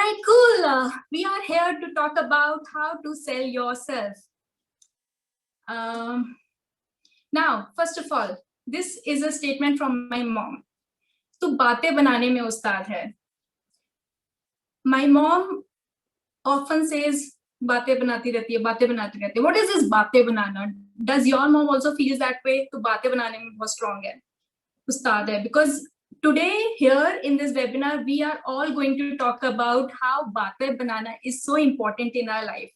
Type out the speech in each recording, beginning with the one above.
right, cool. We are here to talk about how to sell yourself. Now, first of all, this is a statement from my mom. तू बातें बनाने में उस्ताद है. My mom often says, बातें बनाती रहती है, बातें बनाती रहती है. What is this बातें बनाना? Does your mom also feels that way? तू बातें बनाने में बहुत strong है, उस्ताद है. Because today here in this webinar, we are all going to talk about how बातें बनाना is so important in our life.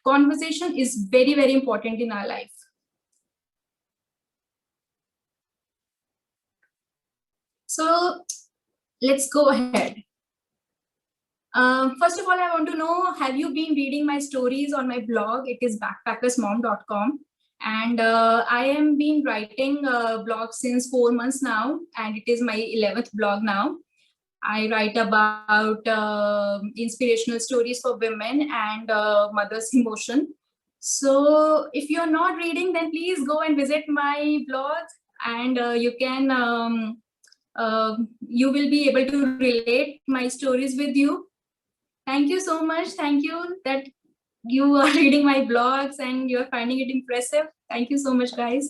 Conversation is very, very important in our life. So let's go ahead. First of all, I want to know, have you been reading my stories on my blog? It is backpackersmom.com. And I am been writing blog since 4 months now, and it is my 11th blog now. I write about inspirational stories for women and mother's emotion. So if you're not reading, then please go and visit my blog, and you can you will be able to relate my stories with you. Thank you so much. Thank you that you are reading my blogs and you're finding it impressive. Thank you so much, guys.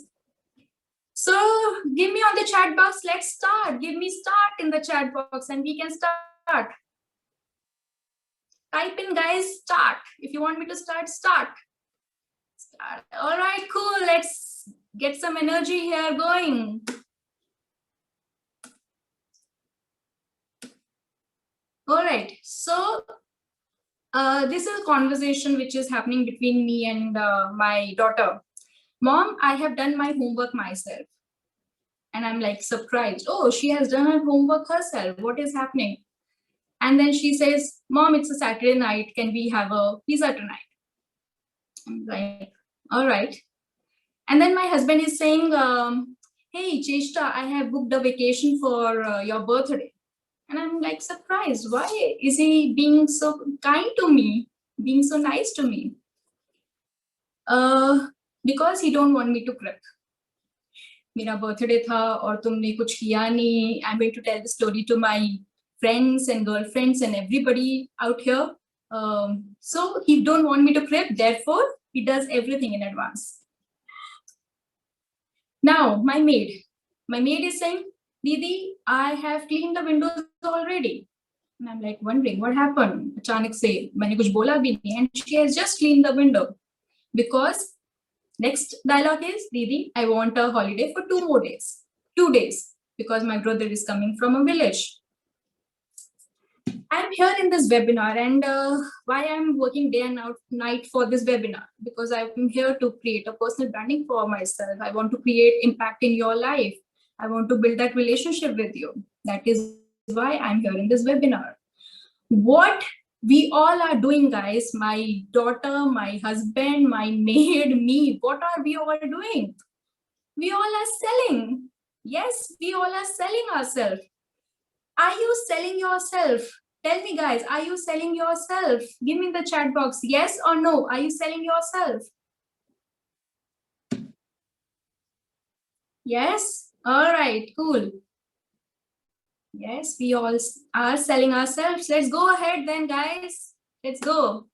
So give me on the chat box. Let's start. Give me start in the chat box and we can start. Type in, guys, start. If you want me to start, start. Start. All right, cool. Let's get some energy here going. All right, so this is a conversation which is happening between me and my daughter. Mom, I have done my homework myself. And I'm like surprised. Oh, she has done her homework herself. What is happening? And then she says, Mom, it's a Saturday night. Can we have a pizza tonight? I'm like, all right. And then my husband is saying, hey, Cheshta, I have booked a vacation for your birthday. And I'm like surprised. Why is he being so kind to me, being so nice to me? Because he don't want me to cook. मेरा birthday था और तुमने कुछ किया नहीं. I'm going to tell the story to my friends and girlfriends and everybody out here. So he don't want me to prep. Therefore, he does everything in advance. Now, my maid is saying, Didi, I have cleaned the windows already. And I'm like wondering what happened. Achanak se, maine kuch bola bhi nahi, and she has just cleaned the window. Because next dialogue is, Didi, I want a holiday for 2 more days. 2 days. Because my brother is coming from a village. I'm here in this webinar, and why I'm working day and night for this webinar? Because I'm here to create a personal branding for myself. I want to create impact in your life. I want to build that relationship with you. That is why I'm here in this webinar. What we all are doing, guys, my daughter, my husband, my maid, me, what are we all doing? We all are selling. Yes, we all are selling ourselves. Are you selling yourself? Tell me, guys, are you selling yourself? Give me in the chat box, yes or no. Are you selling yourself? Yes? All right, cool. Yes, we all are selling ourselves. Let's go ahead then, guys. Let's go.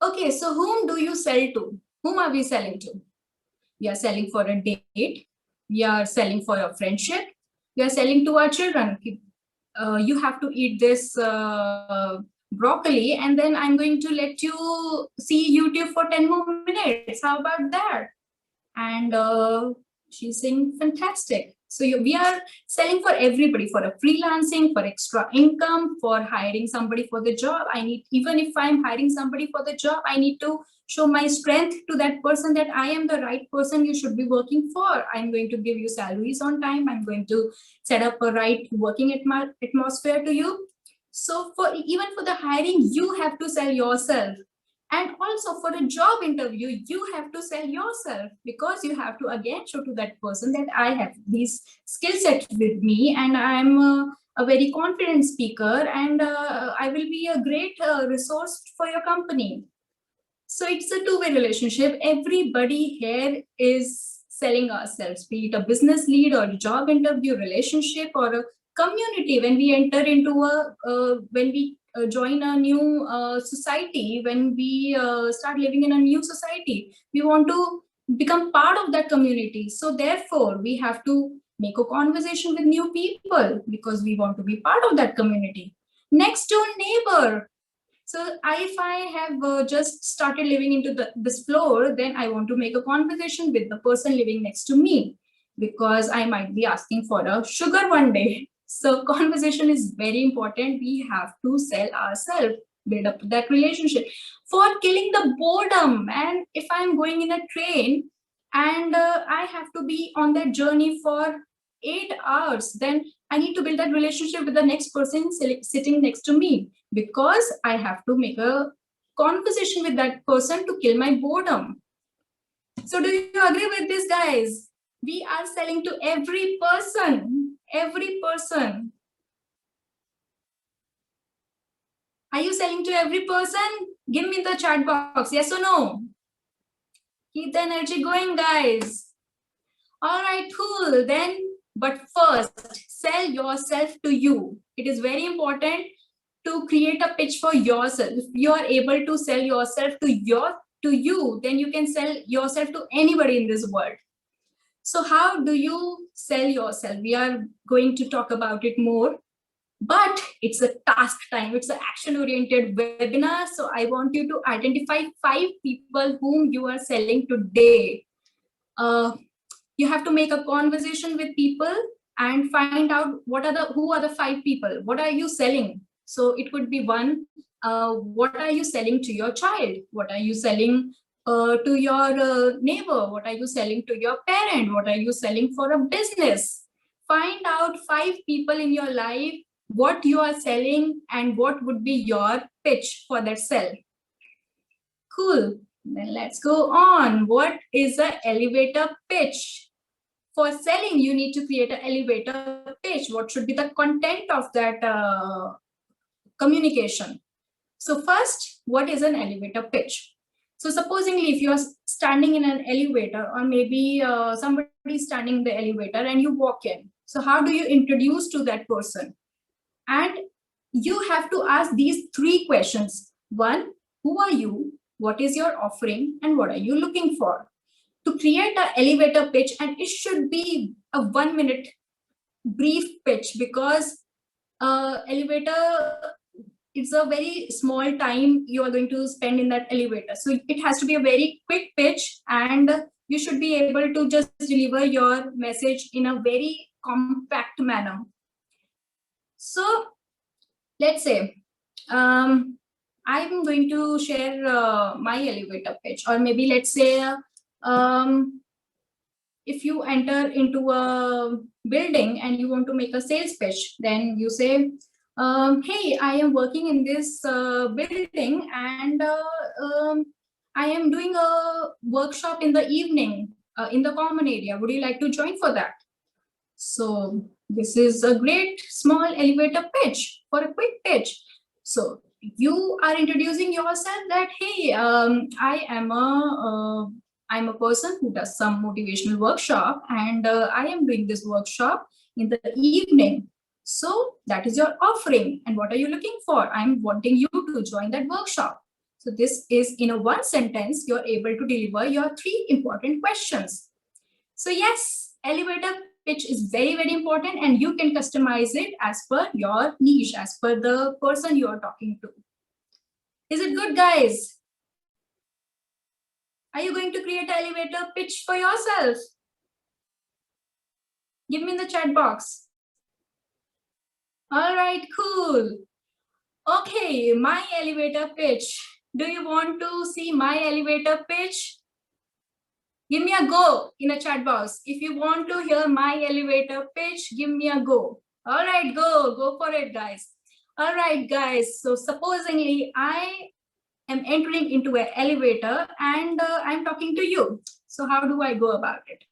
Okay, so whom do you sell to? Whom are we selling to? We are selling for a date. We are selling for a friendship. We are selling to our children. You have to eat this broccoli, and then I'm going to let you see YouTube for 10 more minutes. How about that? And she's saying, fantastic. So we are selling for everybody, for a freelancing, for extra income, for hiring somebody for the job. Even if I'm hiring somebody for the job, I need to show my strength to that person that I am the right person you should be working for. I'm going to give you salaries on time. I'm going to set up a right working atmosphere to you. So even for the hiring, you have to sell yourself. And also for a job interview, you have to sell yourself, because you have to again show to that person that I have these skill sets with me, and I'm a very confident speaker, and I will be a great resource for your company. So it's a two-way relationship. Everybody here is selling ourselves, be it a business lead or a job interview, relationship, or a community, when we enter into when we join a new society, when we start living in a new society, we want to become part of that community. So therefore, we have to make a conversation with new people because we want to be part of that community. Next door neighbor. So if I have just started living into this floor, then I want to make a conversation with the person living next to me because I might be asking for a sugar one day. So conversation is very important. We have to sell ourselves, build up that relationship for killing the boredom. And if I'm going in a train and I have to be on that journey for 8 hours, then I need to build that relationship with the next person sitting next to me, because I have to make a conversation with that person to kill my boredom. So do you agree with this, guys? We are selling to every person, every person. Are you selling to every person? Give me the chat box, yes or no? Keep the energy going, guys. All right, cool. Then, but first, sell yourself to you. It is very important to create a pitch for yourself. If you are able to sell yourself to you, then you can sell yourself to anybody in this world. So how do you sell yourself? We are going to talk about it more, but it's a task time. It's an action-oriented webinar. So I want you to identify 5 people whom you are selling today. You have to make a conversation with people and find out who are the 5 people. What are you selling? So it could be one, what are you selling to your child? What are you selling to your neighbor? What are you selling to your parent? What are you selling for a business? Find out 5 people in your life, what you are selling and what would be your pitch for that sell. Cool. Then let's go on. What is an elevator pitch? For selling, you need to create an elevator pitch. What should be the content of that communication? So first, what is an elevator pitch? So supposingly, if you are standing in an elevator, or maybe somebody is standing in the elevator and you walk in. So how do you introduce to that person? And you have to ask these 3 questions. 1, who are you? What is your offering? And what are you looking for? To create an elevator pitch, and it should be a 1-minute brief pitch, because elevator, it's a very small time you are going to spend in that elevator. So it has to be a very quick pitch, and you should be able to just deliver your message in a very compact manner. So let's say I'm going to share my elevator pitch, or maybe let's say if you enter into a building and you want to make a sales pitch, then you say, hey, I am working in this building, and I am doing a workshop in the evening in the common area. Would you like to join for that? So this is a great small elevator pitch for a quick pitch. So you are introducing yourself that, hey, I'm a person who does some motivational workshop, and I am doing this workshop in the evening. So that is your offering. And what are you looking for? I'm wanting you to join that workshop. So this is, in a 1 sentence, you're able to deliver your 3 important questions. So yes, elevator pitch is very, very important, and you can customize it as per your niche, as per the person you are talking to. Is it good, guys? Are you going to create an elevator pitch for yourself? Give me in the chat box. All right, cool. Okay, my elevator pitch. Do you want to see my elevator pitch? Give me a go in a chat box. If you want to hear my elevator pitch, give me a go. All right, go for it, guys. All right, guys. So supposingly I am entering into an elevator and I'm talking to you. So how do I go about it?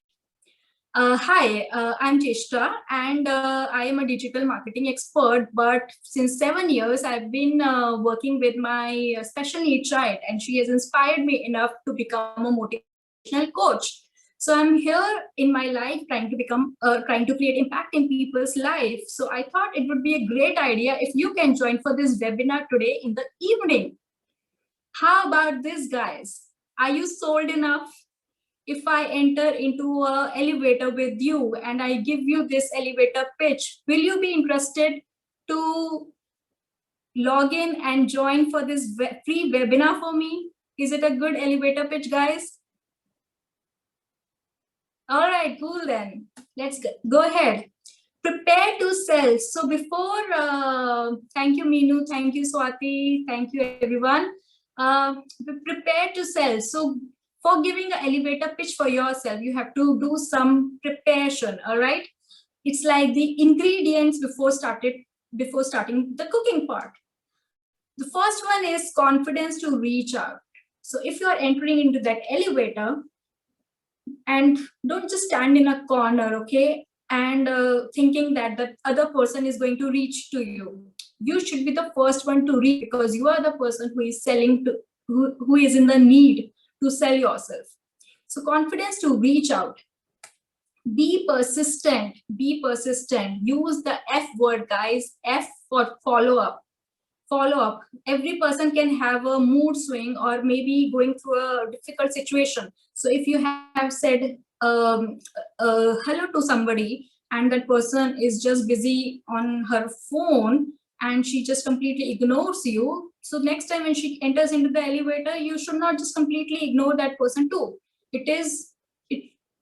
Hi, I'm Cheshta, and I am a digital marketing expert, but since 7 years, I've been working with my special needs child, and she has inspired me enough to become a motivational coach. So I'm here in my life trying to create impact in people's life. So I thought it would be a great idea if you can join for this webinar today in the evening. How about this, guys? Are you sold enough? If I enter into an elevator with you and I give you this elevator pitch, will you be interested to log in and join for this free webinar for me? Is it a good elevator pitch, guys? All right, cool then. Let's go ahead. Prepare to sell. So before, thank you, Meenu. Thank you, Swati. Thank you, everyone. Prepare to sell. So for giving an elevator pitch for yourself, you have to do some preparation, all right? It's like the ingredients before starting the cooking part. The first one is confidence to reach out. So if you are entering into that elevator, and don't just stand in a corner, okay, and thinking that the other person is going to reach to you. You should be the first one to reach, because you are the person who is selling to, who is in the need to sell yourself. So confidence to reach out. Be persistent. Be persistent. Use the F word, guys. F for follow up. Follow up. Every person can have a mood swing or maybe going through a difficult situation. So if you have said hello to somebody and that person is just busy on her phone and she just completely ignores you, so next time when she enters into the elevator, you should not just completely ignore that person too.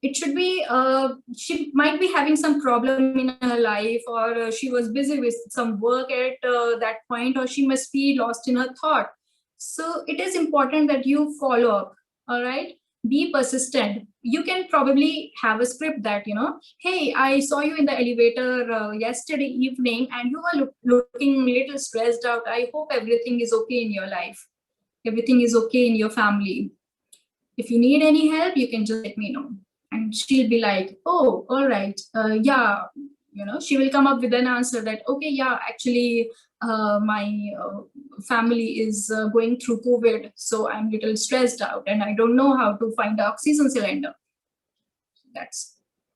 It should be, she might be having some problem in her life, or she was busy with some work at that point, or she must be lost in her thought. So it is important that you follow up, all right? Be persistent. You can probably have a script that, hey, I saw you in the elevator yesterday evening and you were looking a little stressed out. I hope everything is okay in your life. Everything is okay in your family. If you need any help, you can just let me know. And she'll be like, oh, all right, yeah, she will come up with an answer that, okay, yeah, actually, my family is going through COVID, so I'm a little stressed out and I don't know how to find the oxygen cylinder.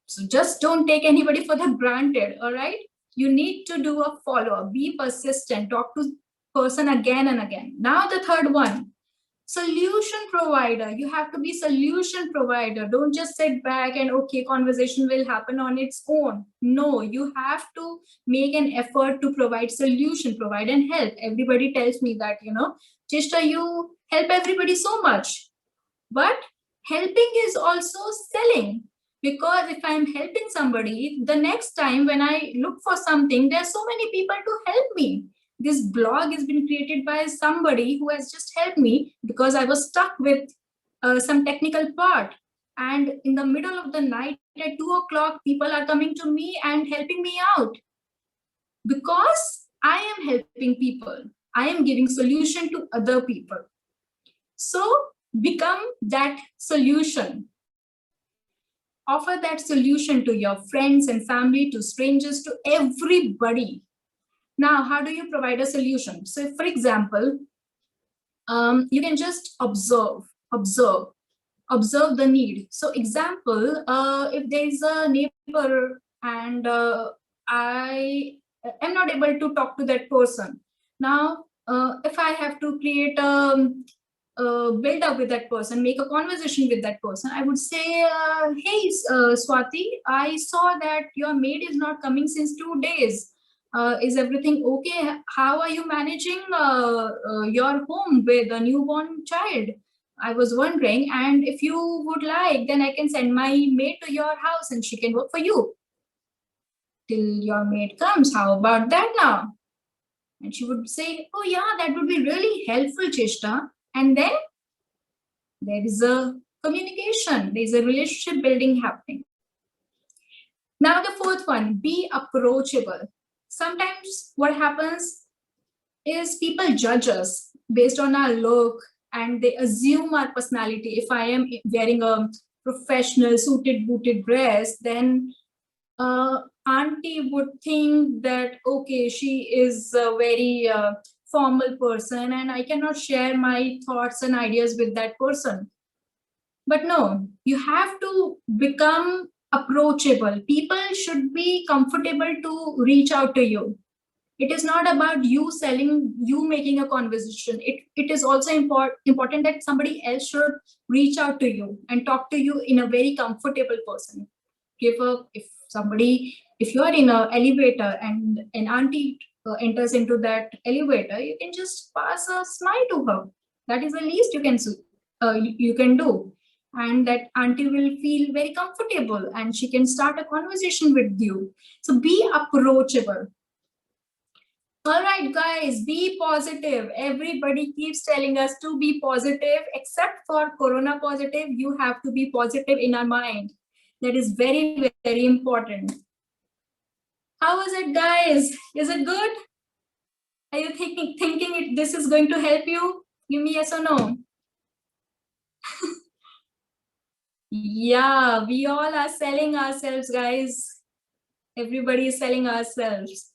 So just don't take anybody for the granted, all right? You need to do a follow-up, be persistent, talk to person again and again. Now the third one, solution provider. You have to be solution provider. Don't just sit back and okay, conversation will happen on its own. No, you have to make an effort to provide solution, provide and help. Everybody tells me that, Chishta, you help everybody so much. But helping is also selling, because if I'm helping somebody, the next time when I look for something, there are so many people to help me. This blog has been created by somebody who has just helped me because I was stuck with some technical part. And in the middle of the night at 2 o'clock, people are coming to me and helping me out. Because I am helping people, I am giving solution to other people. So become that solution. Offer that solution to your friends and family, to strangers, to everybody. Now, how do you provide a solution? So, for example, you can just observe the need. So, example, if there is a neighbor and I am not able to talk to that person. Now, if I have to create build up with that person, make a conversation with that person, I would say, hey, Swati, I saw that your maid is not coming since 2 days. Is everything okay? How are you managing your home with a newborn child? I was wondering, and if you would like, then I can send my maid to your house and she can work for you till your maid comes. How about that now? And she would say, oh yeah, that would be really helpful, Chishta. And then there is a communication, there is a relationship building happening. Now the fourth one, be approachable. Sometimes what happens is people judge us based on our look and they assume our personality. If I am wearing a professional suited booted dress, then auntie would think that, okay, she is a very formal person and I cannot share my thoughts and ideas with that person. But no, you have to become approachable. People should be comfortable to reach out to you. It is not about you selling, you making a conversation. It is also important that somebody else should reach out to you and talk to you in a very comfortable person. If you are in an elevator and an auntie enters into that elevator, you can just pass a smile to her. That is the least you can do, and that auntie will feel very comfortable and she can start a conversation with you. So be approachable. All right, guys, be positive. Everybody keeps telling us to be positive, except for Corona positive. You have to be positive in our mind. That is very, very important. How is it, guys? Is it good? Are you thinking this is going to help you? Give me yes or no. Yeah, we all are selling ourselves, guys. Everybody is selling ourselves.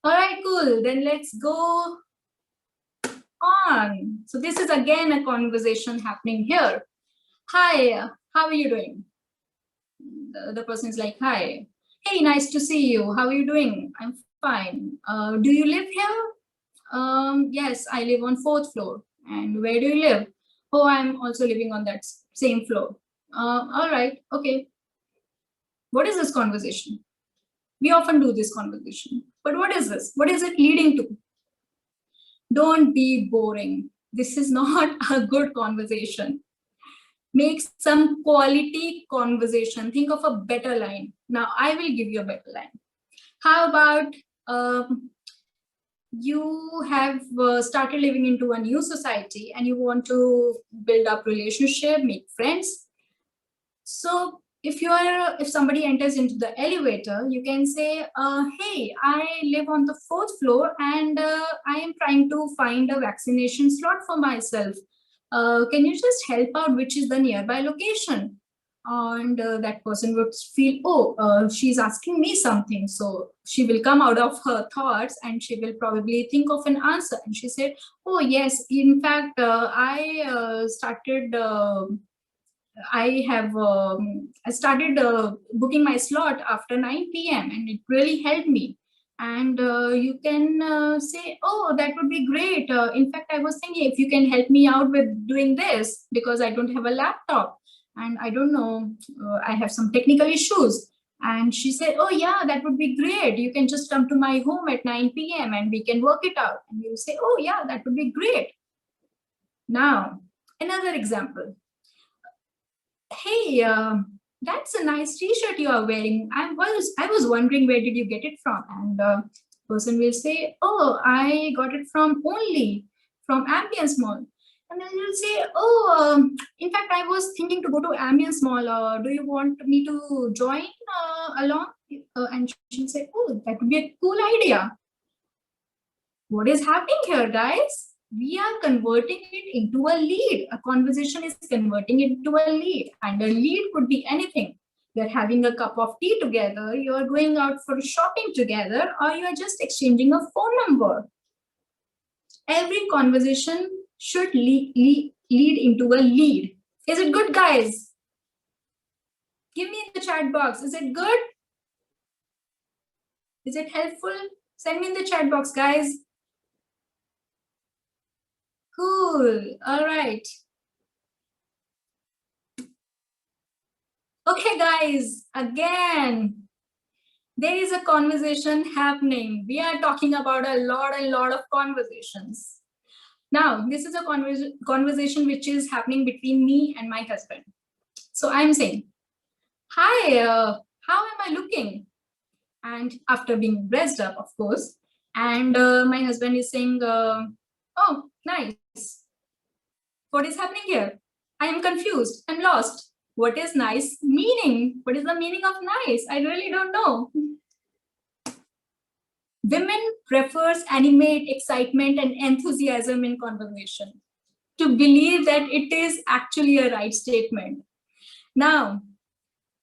All right, cool. Then let's go on. So this is again a conversation happening here. Hi, how are you doing? The person is like, hi. Hey, nice to see you. How are you doing? I'm fine. Do you live here? Yes, I live on 4th floor. And where do you live? Oh, I'm also living on that same floor. All right, okay. What is this conversation? We often do this conversation. But what is this? What is it leading to? Don't be boring. This is not a good conversation. Make some quality conversation. Think of a better line. Now, I will give you a better line. How about you have started living into a new society and you want to build up relationship, make friends. So if somebody enters into the elevator, you can say, hey, I live on the 4th floor and I am trying to find a vaccination slot for myself. Can you just help out which is the nearby location? And that person would feel, she's asking me something. So she will come out of her thoughts and she will probably think of an answer. And she said, oh, yes, in fact, I started booking my slot after 9 p.m. and it really helped me. And you can say, oh, that would be great. In fact, I was thinking if you can help me out with doing this because I don't have a laptop and I don't know, I have some technical issues. And she said, oh, yeah, that would be great. You can just come to my home at 9 p.m. and we can work it out. And you say, oh, yeah, that would be great. Now, another example. Hey, that's a nice t-shirt you are wearing. I was wondering where did you get it from? And person will say, oh, I got it from Ambience Mall. And then you'll say, oh, in fact, I was thinking to go to Ambience Mall. Do you want me to join along? And she'll say, oh, that would be a cool idea. What is happening here, guys? We are converting it into a lead. A conversation is converting it into a lead, and a lead could be anything. You're having a cup of tea together, you're going out for shopping together, or you're just exchanging a phone number. Every conversation should lead into a lead. Is it good, guys? Give me in the chat box. Is it good? Is it helpful? Send me in the chat box, guys. Cool. All right. Okay, guys, again, there is a conversation happening. We are talking about a lot of conversations. Now, this is a conversation which is happening between me and my husband. So I'm saying, hi, how am I looking? And after being dressed up, of course, and my husband is saying, oh, nice. What is happening here? I am confused. I'm lost. What is nice meaning? What is the meaning of nice? I really don't know. Women prefers animate, excitement, and enthusiasm in conversation to believe that it is actually a right statement. Now,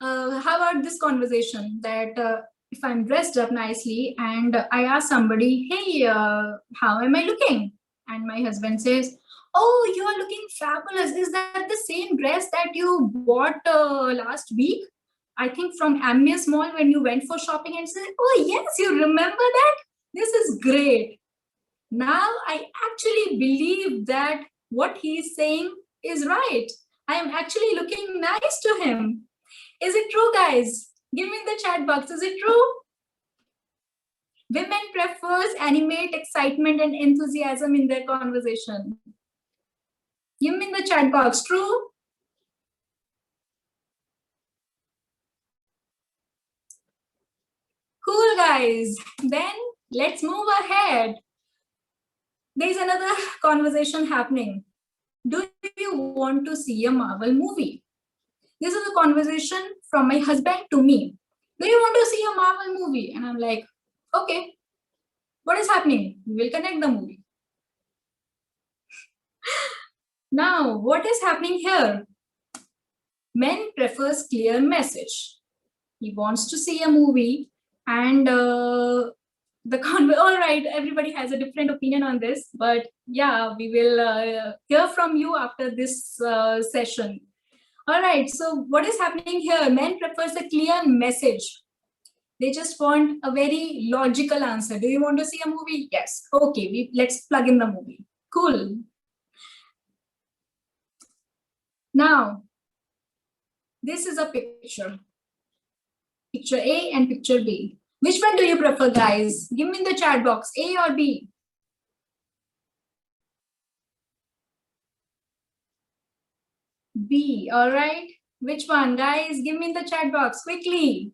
how about this conversation that if I'm dressed up nicely and I ask somebody, hey, how am I looking? And my husband says, Oh, you are looking fabulous. Is that the same dress that you bought last week? I think from Ambience Mall when you went for shopping and said, oh, yes, you remember that? This is great. Now I actually believe that what he's saying is right. I am actually looking nice to him. Is it true, guys? Give me in the chat box. Is it true? Women prefers animate excitement and enthusiasm in their conversation. Give me in the chat box. True? Cool, guys. Then let's move ahead. There's another conversation happening. Do you want to see a Marvel movie? This is a conversation from my husband to me. Do you want to see a Marvel movie? And I'm like, okay, what is happening? We will connect the movie. Now, what is happening here? Men prefers clear message. He wants to see a movie and all right, everybody has a different opinion on this, but yeah, we will hear from you after this session. All right, so what is happening here? Men prefers a clear message. They just want a very logical answer. Do you want to see a movie? Yes. Okay, let's plug in the movie. Cool. Now, this is a picture. Picture A and picture B. Which one do you prefer, guys? Give me in the chat box, A or B? B, all right. Which one, guys? Give me in the chat box quickly.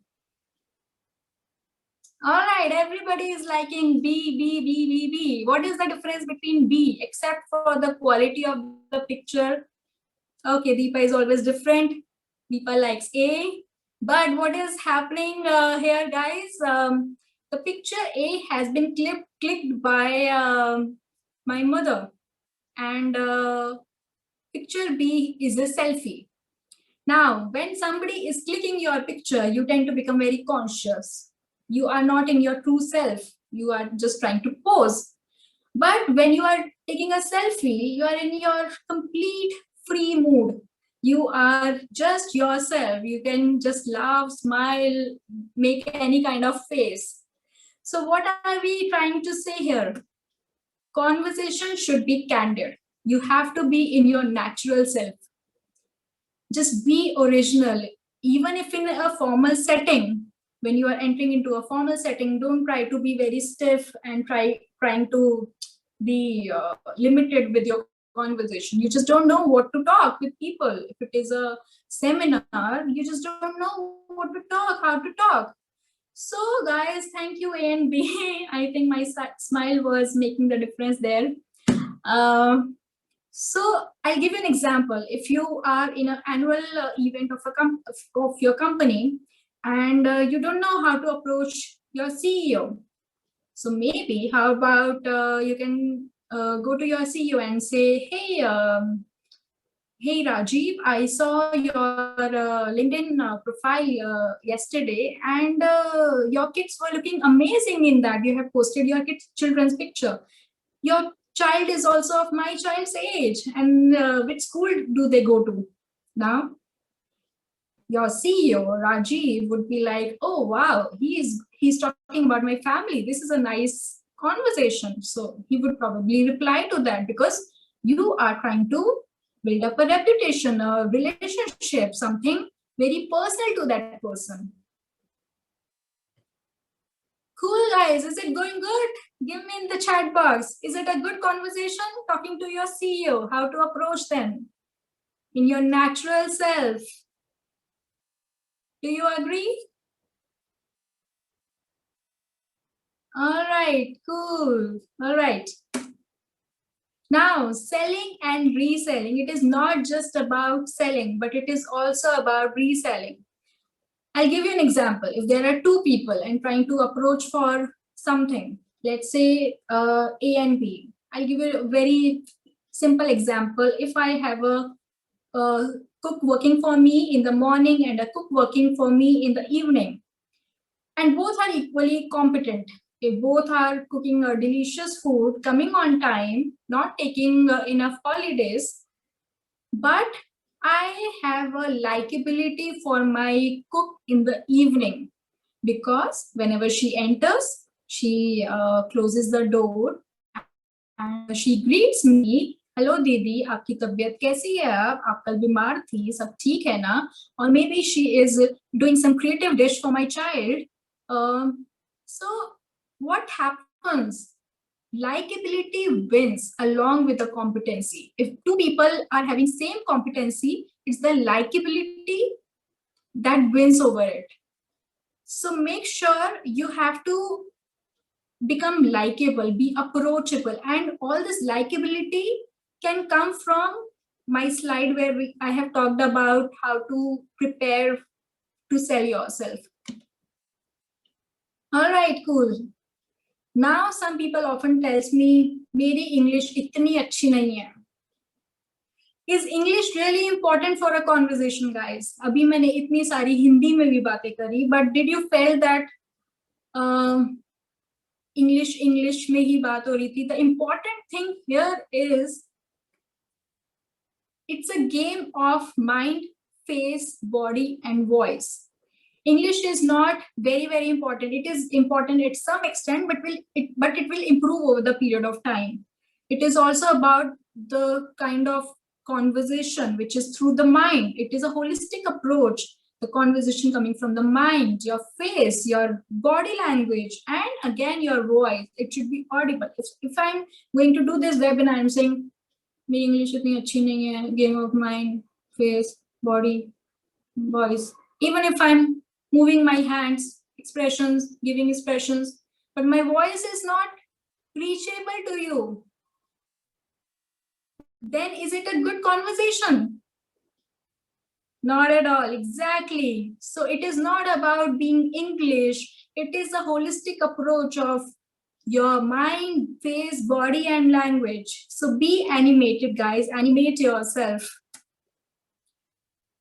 All right, everybody is liking B, B, B, B, B. What is the difference between B except for the quality of the picture? Okay, Deepa is always different. Deepa likes A. But what is happening here, guys? The picture A has been clicked by my mother. And picture B is a selfie. Now, when somebody is clicking your picture, you tend to become very conscious. You are not in your true self. You are just trying to pose. But when you are taking a selfie, you are in your complete free mood. You are just yourself. You can just laugh, smile, make any kind of face. So what are we trying to say here? Conversation should be candid. You have to be in your natural self. Just be original. Even if in a formal setting, when you are entering into a formal setting, don't try to be very stiff and trying to be limited with your conversation. You just don't know what to talk with people. If it is a seminar, you just don't know what to talk, how to talk. So guys, thank you A and B. I think my smile was making the difference there. So I'll give you an example. If you are in an annual event of your company and you don't know how to approach your CEO, so maybe how about you can go to your CEO and say, hey Rajiv, I saw your LinkedIn profile yesterday, and your kids were looking amazing in that. You have posted your children's picture. Your child is also of my child's age, and which school do they go to? Now, your CEO Rajiv would be like, oh wow, he's talking about my family. This is a nice conversation. So he would probably reply to that because you are trying to build up a reputation, a relationship, something very personal to that person. Cool, guys. Is it going good? Give me in the chat box. Is it a good conversation talking to your CEO? How to approach them in your natural self? Do you agree? All right, cool. All right. Now, selling and reselling. It is not just about selling, but it is also about reselling. I'll give you an example. If there are two people and trying to approach for something, let's say A and B. I'll give you a very simple example. If I have a cook working for me in the morning and a cook working for me in the evening, and both are equally competent, if both are cooking a delicious food, coming on time, not taking enough holidays, but I have a likability for my cook in the evening, because whenever she enters, she closes the door and she greets me. Hello दीदी, आपकी तबीयत कैसी है? आप कल बीमार थी, सब ठीक है ना? Or maybe she is doing some creative dish for my child. So what happens? Likability wins along with the competency. If two people are having same competency, it's the likability that wins over it. So make sure you have to become likable, be approachable, and all this likability can come from my slide where I have talked about how to prepare to sell yourself. All right, cool. Now some people often tells me, मेरी English इतनी अच्छी नहीं है. Is English really important for a conversation, guys? अभी मैंने इतनी सारी हिंदी में भी बातें करी, but did you feel that English में ही बात हो रही थी? The important thing here is it's a game of mind, face, body, and voice. English is not very important. It is important at some extent, but it will improve over the period of time. It is also about the kind of conversation which is through the mind. It is a holistic approach. The conversation coming from the mind, your face, your body language, and again your voice. It should be audible. If I'm going to do this webinar, I'm saying, मेरी English इतनी अच्छी नहीं है. Game of mind, face, body, voice. Even if I'm moving my hands, expressions, giving expressions, but my voice is not reachable to you, then is it a good conversation? Not at all, exactly. So it is not about being English. It is a holistic approach of your mind, face, body, and language. So be animated, guys. Animate yourself.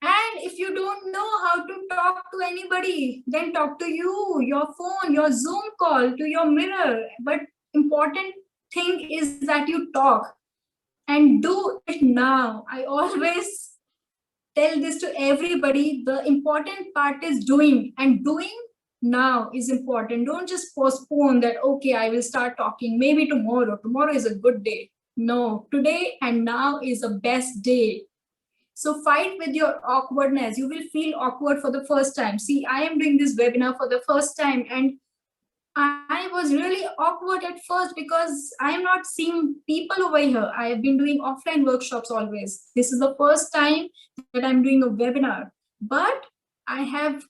And if you don't know how to talk to anybody, then talk to you, your phone, your Zoom call, to your mirror. But important thing is that you talk and do it now. I always tell this to everybody. The important part is doing, and doing now is important. Don't just postpone that, okay, I will start talking maybe tomorrow. Tomorrow is a good day. No, today and now is the best day. So fight with your awkwardness. You will feel awkward for the first time. See, I am doing this webinar for the first time, and I was really awkward at first because I am not seeing people over here. I have been doing offline workshops always. This is the first time that I'm doing a webinar, but I have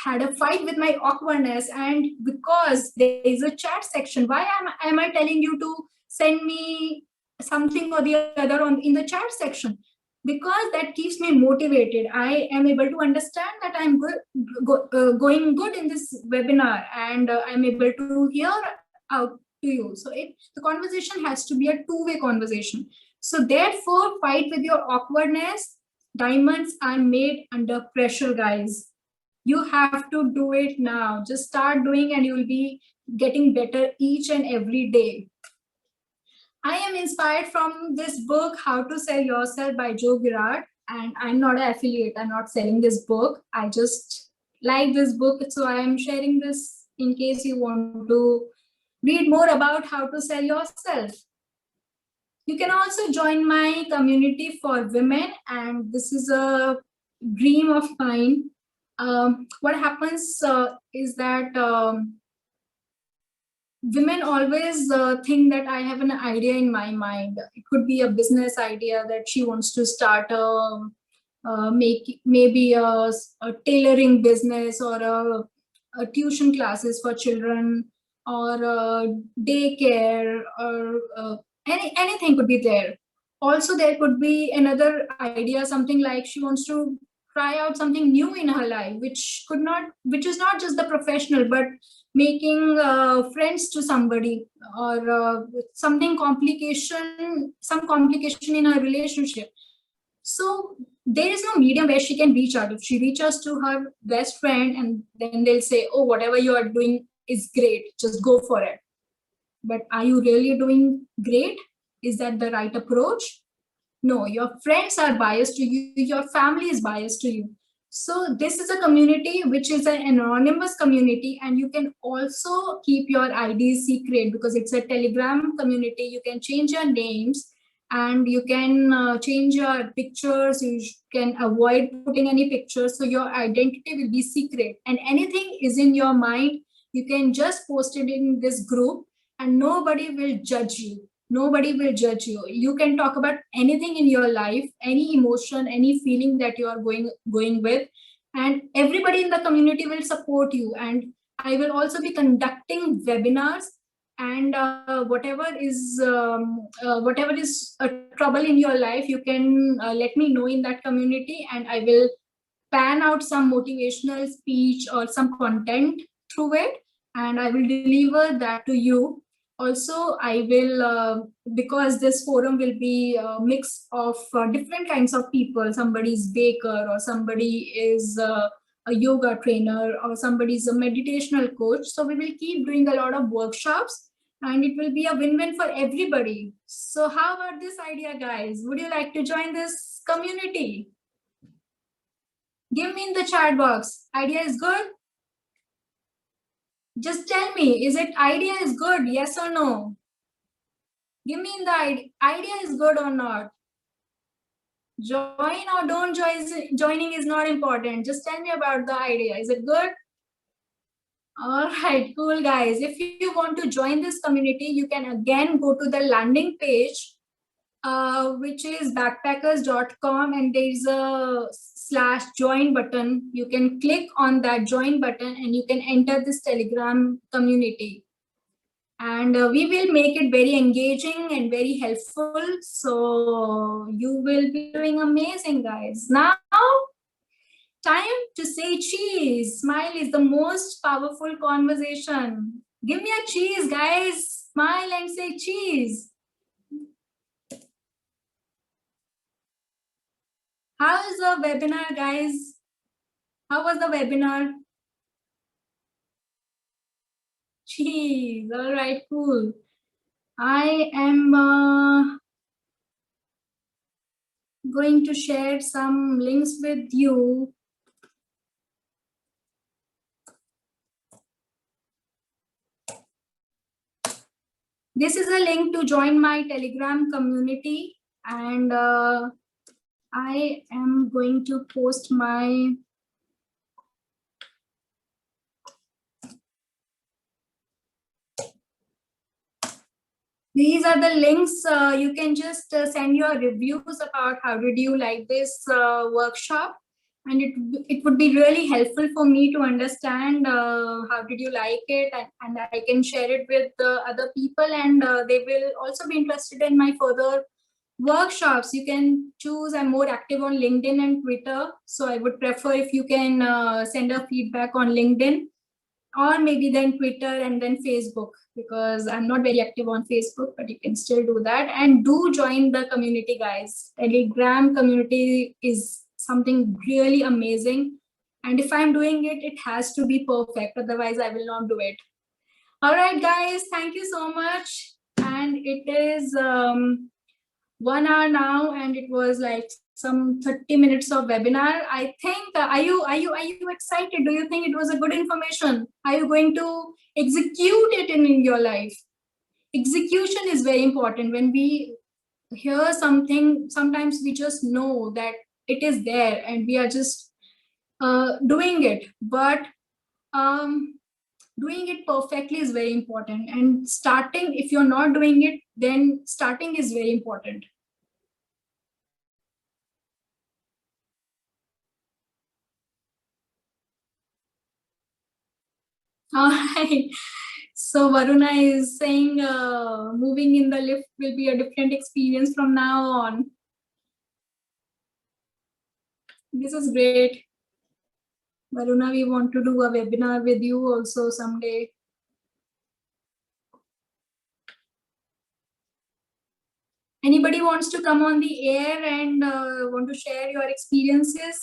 had a fight with my awkwardness, and because there is a chat section, why am I telling you to send me something or the other in the chat section? Because that keeps me motivated. I am able to understand that I'm going good in this webinar, and I'm able to hear out to you. So the conversation has to be a two-way conversation. So therefore, fight with your awkwardness. Diamonds are made under pressure, guys. You have to do it now. Just start doing and you will be getting better each and every day. I am inspired from this book, How to Sell Yourself by Joe Girard. And I'm not an affiliate. I'm not selling this book. I just like this book. So I am sharing this in case you want to read more about how to sell yourself. You can also join my community for women. And this is a dream of mine. What happens is that women always think that I have an idea in my mind. It could be a business idea that she wants to start maybe a tailoring business, or a tuition classes for children, or daycare, or anything could be there. Also, there could be another idea, something like she wants to try out something new in her life, which is not just the professional, but making friends to somebody, or some complication in her relationship. So there is no medium where she can reach out. If she reaches to her best friend, and then they'll say, oh, whatever you are doing is great. Just go for it. But are you really doing great? Is that the right approach? No, your friends are biased to you, your family is biased to you. So this is a community which is an anonymous community, and you can also keep your IDs secret because it's a Telegram community. You can change your names and you can change your pictures. You can avoid putting any pictures. So your identity will be secret, and anything is in your mind, you can just post it in this group and nobody will judge you. Nobody will judge you. You can talk about anything in your life, any emotion, any feeling that you are going with, and everybody in the community will support you. And I will also be conducting webinars, and whatever is a trouble in your life, you can let me know in that community, and I will pan out some motivational speech or some content through it, and I will deliver that to you. Also, I will, because this forum will be a mix of different kinds of people. Somebody is baker, or somebody is a yoga trainer, or somebody is a meditational coach. So we will keep doing a lot of workshops, and it will be a win-win for everybody. So how about this idea, guys? Would you like to join this community? Give me in the chat box. Idea is good? Just tell me, is it idea is good? Yes or no? Give me in the idea is good or not. Join or don't join, joining is not important. Just tell me about the idea. Is it good? All right, cool guys. If you want to join this community, you can again go to the landing page, which is backpackers.com, and there's a /join button. You can click on that join button and you can enter this Telegram community. And we will make it very engaging and very helpful. So you will be doing amazing, guys. Now, time to say cheese. Smile is the most powerful conversation. Give me a cheese, guys. Smile and say cheese. How is the webinar, guys? How was the webinar? Cheese. All right, cool. I am going to share some links with you. This is a link to join my Telegram community, and I am going to post my these are the links. You can just send your reviews about how did you like this workshop, and it would be really helpful for me to understand how did you like it, and I can share it with other people, and they will also be interested in my further workshops. You can choose. I'm more active on LinkedIn and Twitter, so I would prefer if you can send a feedback on LinkedIn, or maybe then Twitter and then Facebook, because I'm not very active on Facebook, but you can still do that. And do join the community, guys. Telegram community is something really amazing, and if I'm doing it, it has to be perfect, otherwise I will not do it. All right, guys, thank you so much. And it is 1 hour now, and it was like some 30 minutes of webinar. I think, are you excited? Do you think it was a good information? Are you going to execute it in your life? Execution is very important. When we hear something, sometimes we just know that it is there and we are just doing it. But doing it perfectly is very important. And starting, if you're not doing it, then starting is very important. All right. So Varuna is saying moving in the lift will be a different experience from now on. This is great. Varuna, we want to do a webinar with you also someday. Anybody wants to come on the air and want to share your experiences?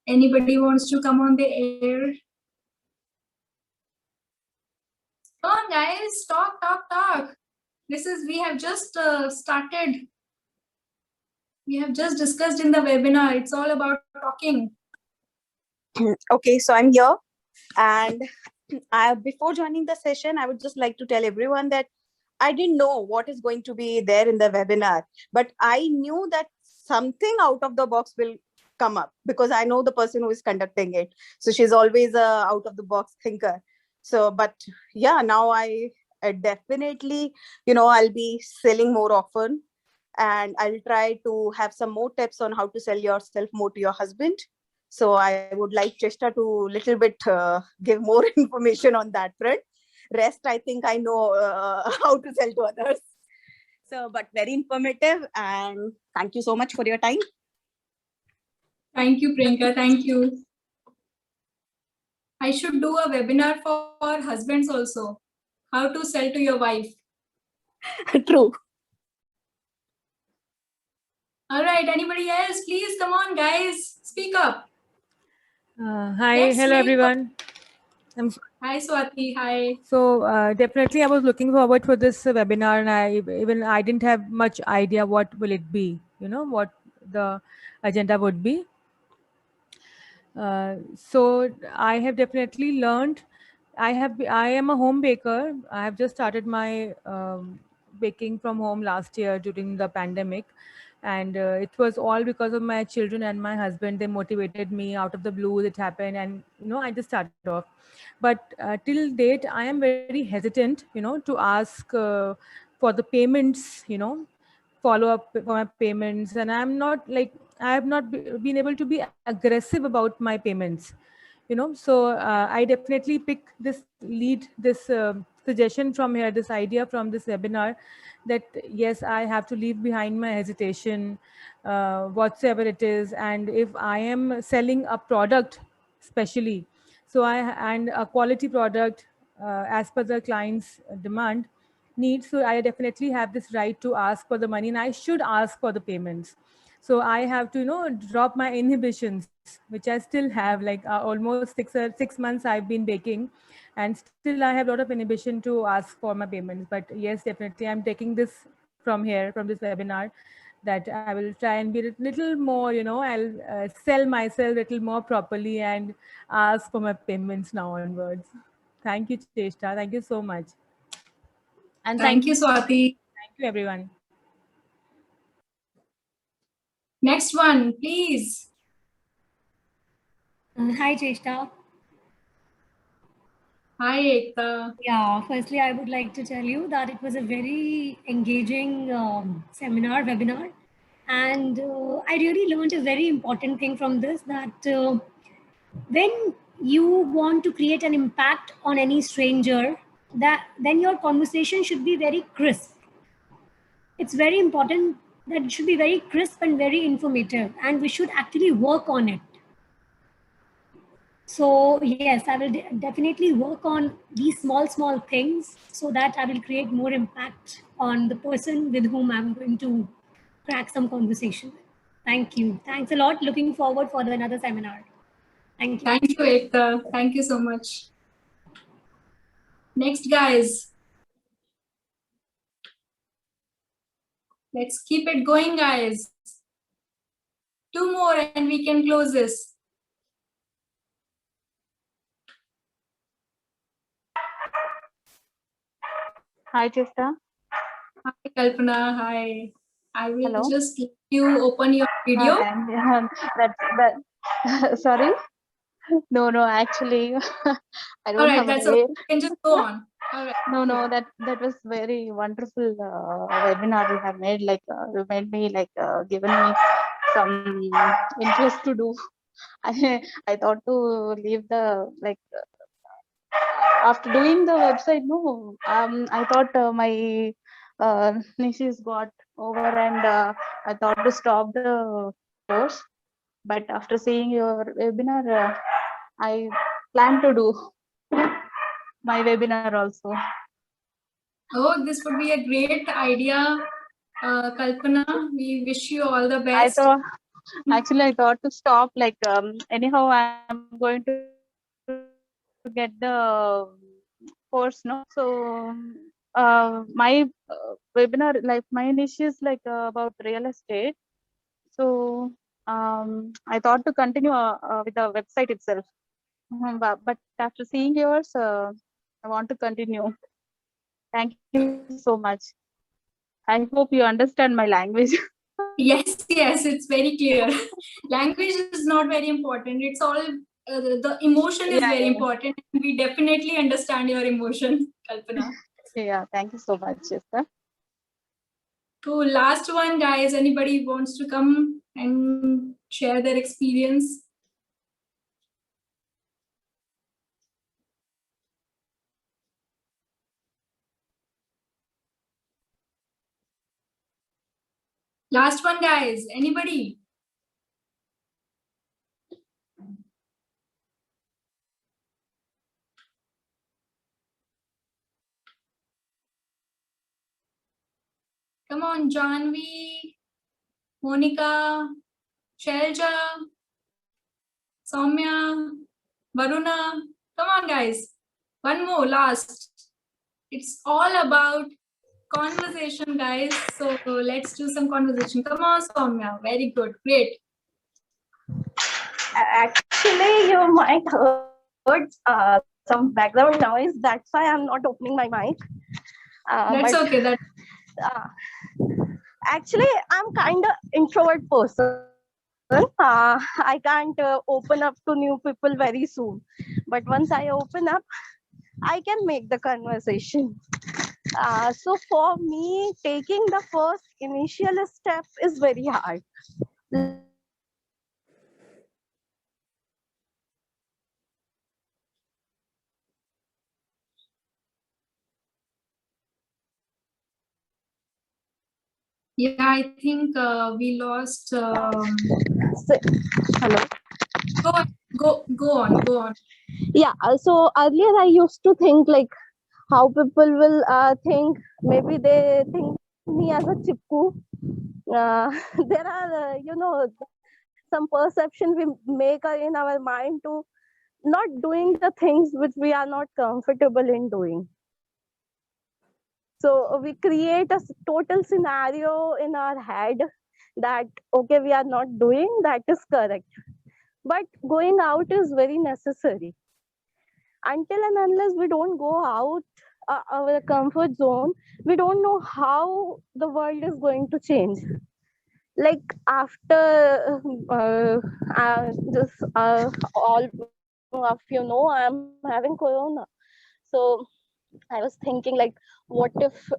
Anybody wants to come on the air? Come on, guys, talk. We have just started. We have just discussed in the webinar. It's all about talking. Okay, so I'm here, and before joining the session, I would just like to tell everyone that I didn't know what is going to be there in the webinar, but I knew that something out of the box will come up because I know the person who is conducting it. So she's always a out of the box thinker. So, but yeah, now I definitely, I'll be selling more often, and I'll try to have some more tips on how to sell yourself more to your husband. So I would like Cheshta to little bit give more information on that front. Rest, I think I know how to sell to others. So, but very informative, and thank you so much for your time. Thank you, Priyanka. Thank you. I should do a webinar for husbands also. How to sell to your wife. True. All right. Anybody else? Please come on, guys. Speak up. Hi, Let's hello make- everyone. Hi, Swati. Hi. So definitely, I was looking forward for this webinar, and I didn't have much idea what will it be. What the agenda would be. So I have definitely learned. I am a home baker. I have just started my baking from home last year during the pandemic, and it was all because of my children and my husband. They motivated me out of the blue. It happened, and I just started off. But till date, I am very hesitant, to ask for the payments, follow up for my payments, and I have not been able to be aggressive about my payments, so I definitely pick this suggestion from here, this idea from this webinar, that yes, I have to leave behind my hesitation, whatsoever it is. And if I am selling a product especially, and a quality product as per the client's demand needs, so I definitely have this right to ask for the money, and I should ask for the payments. So I have to drop my inhibitions, which I still have, like almost 6 months I've been baking, and still I have a lot of inhibition to ask for my payments. But yes, definitely I'm taking this from here, from this webinar, that I will try and be a little more, I'll sell myself a little more properly and ask for my payments now onwards. Thank you, Cheshta. Thank you so much. And thank you, Swati. Thank you, everyone. Next one, please. Hi, Cheshta. Hi, Ekta. Yeah, firstly, I would like to tell you that it was a very engaging webinar. And I really learned a very important thing from this, that when you want to create an impact on any stranger, then your conversation should be very crisp. It's very important that it should be very crisp and very informative, and we should actually work on it. So yes, I will definitely work on these small things so that I will create more impact on the person with whom I'm going to crack some conversation. Thank you. Thanks a lot. Looking forward for another seminar. Thank you. Thank you, Ekta. Thank you so much. Next, guys. Let's keep it going, guys. 2 more and we can close this. Hi, Cheshta. Hi, Kalpana. Hi. I will Hello. just let you open your video. Sorry. No, actually, I don't All right, have that's a okay. You can just go on. All right. No, that was very wonderful webinar you have made. Like you made me given me some interest to do. I thought to leave the after doing the website. No, I thought my nieces got over, and I thought to stop the course. But after seeing your webinar, I plan to do my webinar also. Oh, this would be a great idea, Kalpana. We wish you all the best. Actually, I thought to stop. Like anyhow, I'm going to get the course, no. So my webinar, like my niche is like about real estate. So I thought to continue with the website itself. But after seeing yours, I want to continue. Thank you so much. I hope you understand my language. Yes, yes, it's very clear. Language is not very important. It's all the emotion is Yeah, very yeah. important. We definitely understand your emotion, Kalpana. Yeah, thank you so much, Esther. So last one, guys. Anybody wants to come and share their experience? Last one, guys. Anybody? Come on, Janvi, Monica, Shelja, Soumya, Varuna. Come on, guys. One more, last. It's all about conversation, guys. So let's do some conversation. Come on, Soumya. Very good. Great. Actually, you might heard some background noise. That's why I'm not opening my mic. That's But okay. That uh, actually, I'm kind of introvert person. I can't open up to new people very soon. But once I open up, I can make the conversation. So for me, taking the first initial step is very hard. yeah, I think we lost. Hello. Go on. Yeah. So earlier I used to think like how people will think. Maybe they think me as a chipku. There are some perception we make in our mind to not doing the things which we are not comfortable in doing. So we create a total scenario in our head that okay, we are not doing that is correct, but going out is very necessary. Until and unless we don't go out our comfort zone, we don't know how the world is going to change. Like after this all of I'm having corona, so I was thinking like what if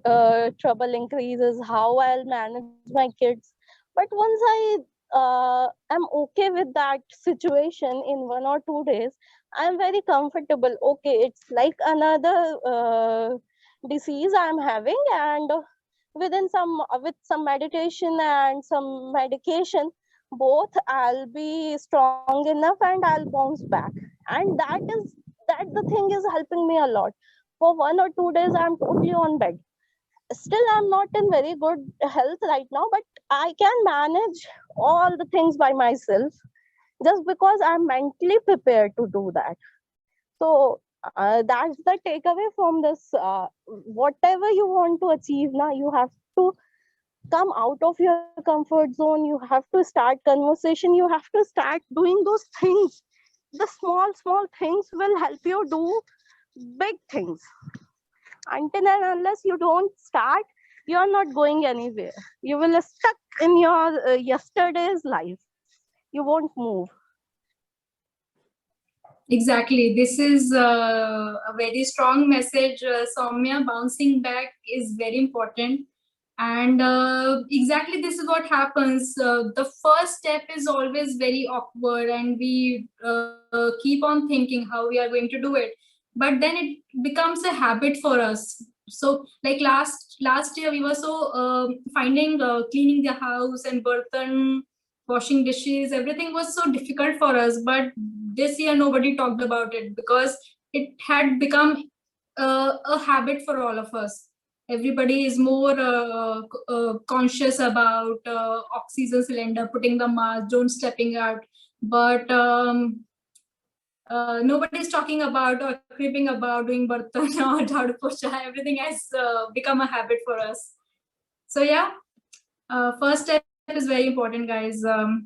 trouble increases, how I'll manage my kids. But once I am okay with that situation in 1 or 2 days, I'm very comfortable. Okay, it's like another disease I'm having, and within some with some meditation and some medication, both I'll be strong enough and I'll bounce back. And that the thing is helping me a lot. For 1 or 2 days I'm totally on bed. Still I'm not in very good health right now, but I can manage all the things by myself just because I'm mentally prepared to do that. So that's the takeaway from this. Whatever you want to achieve now, you have to come out of your comfort zone. You have to start conversation. You have to start doing those things. The small things will help you do big things. Until and unless you don't start, you're not going anywhere. You will stuck in your yesterday's life. You won't move. Exactly. This is a very strong message, Soumya. Bouncing back is very important. And exactly this is what happens. The first step is always very awkward, and we keep on thinking how we are going to do it. But then it becomes a habit for us. So, like last year, we were so finding cleaning the house and burton, washing dishes. Everything was so difficult for us. But this year, nobody talked about it because it had become a habit for all of us. Everybody is more conscious about oxygen cylinder, putting the mask, don't stepping out. But nobody is talking about or creeping about doing bartan or jhadu pocha. Everything has become a habit for us. So yeah, first step is very important, guys. All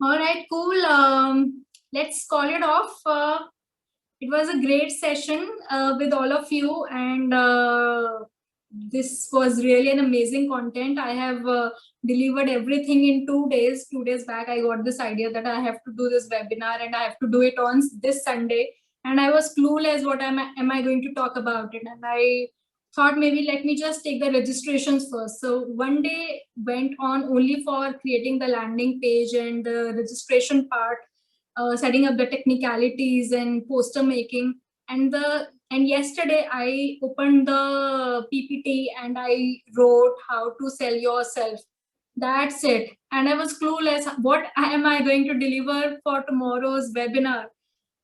right, cool. Let's call it off. It was a great session with all of you, and this was really an amazing content. I have delivered everything in 2 days. 2 days back, I got this idea that I have to do this webinar and I have to do it on this Sunday. And I was clueless what am I going to talk about it. And I thought maybe let me just take the registrations first. So one day went on only for creating the landing page and the registration part, setting up the technicalities and poster making. And yesterday I opened the PPT and I wrote how to sell yourself. That's it. And I was clueless. What am I going to deliver for tomorrow's webinar?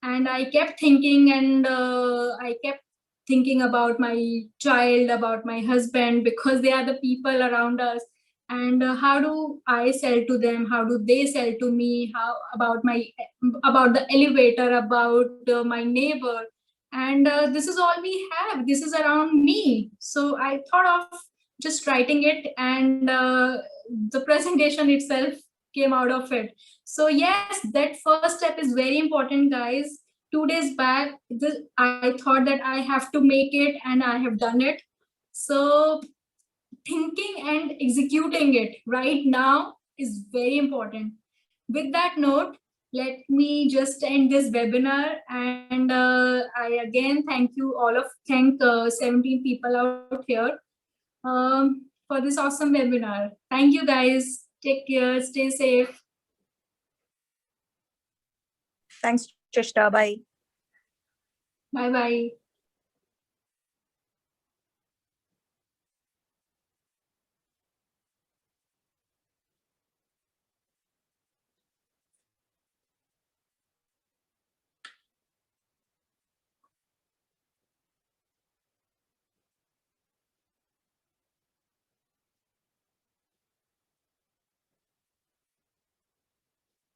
And I kept thinking, and I kept thinking about my child, about my husband, because they are the people around us. And how do I sell to them? How do they sell to me? How about the elevator, about my neighbor? And this is all we have. This is around me. So I thought of just writing it, and the presentation itself came out of it. So yes, that first step is very important, guys. 2 days back, I thought that I have to make it, and I have done it. So thinking and executing it right now is very important. With that note, let me just end this webinar, and I again thank 17 people out here for this awesome webinar. Thank you, guys. Take care. Stay safe. Thanks, Trishta. Bye. Bye-bye.